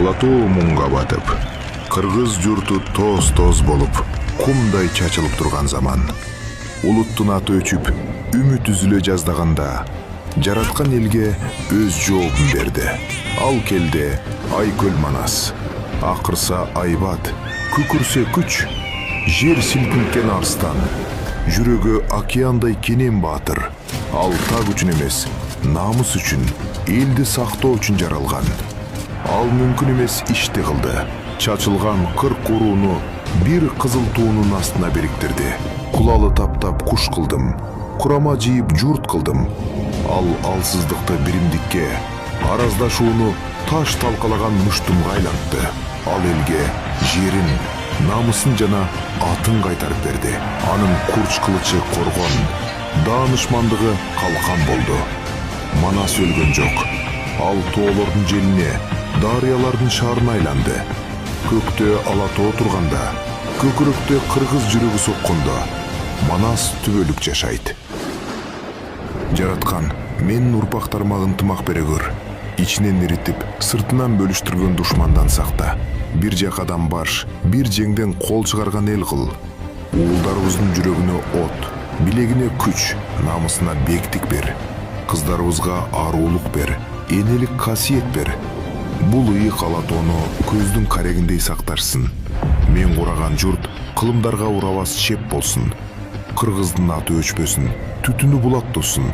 ала тоо муңга батып, кыргыз журту тоз-тоз болуп, кумдай чачылып турган заман. Улуттун аты өчүп, үмүт үзүлө жаздаганда, жараткан элге өз жообун берди. Ал келди, Айкөл Манас. Акырса айбат, күкүрсө күч, жер силкинткен арстан, жүрөгү океандай кенен баатыр. Ал так үчүн эмес, намыс үчүн, элди сактоо үчүн жаралган. Ал мүмкүн эмес ишти кылды. Чачылган 40 урууну бир кызыл туунун астына бириктирди. Кулалы таптап куш кылдым, курама жийип журт кылдым. Ал алсыздыкты биримдикке, араздашууну таш талкалаган муштумга айлантты. Ал элге жерин, намысын жана атын кайтарып берди. Анын курч кылычы коргон, даанышмандыгы калкан болду. Манас өлгөн жок. Ал тоолордун желине, дарыялардын шаарына айланды. Көктө ала тоо турганда, көкүрөктө кыргыз жүрөгү соккондо, Манас түбөлүк жашайт. Жараткан, менин урпактарыма ынтымак бере көр. Ичинен иритип, сыртынан бөлүштүргөн душмандан сакта. Бир жакадан баш, бир жеңден кол чыгарган эл кыл. Уулдарыбыздын жүрөгүнө от, билегине күч, намысына бектик бер. Кыздарыбызга аруулук бер, энелик касиет бер. Бул ыйык ала тоону көздүн карегиндей сактарсын. Мен кураган журт кылымдарга урабас чеп болсун. Кыргыздын аты өчпөсүн, түтүнү булаттоосун.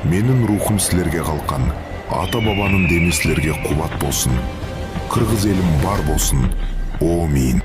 Менин рухум силерге калкан, ата-бабанын деми силерге кубат болсун. Кыргыз элим бар болсун. Омин.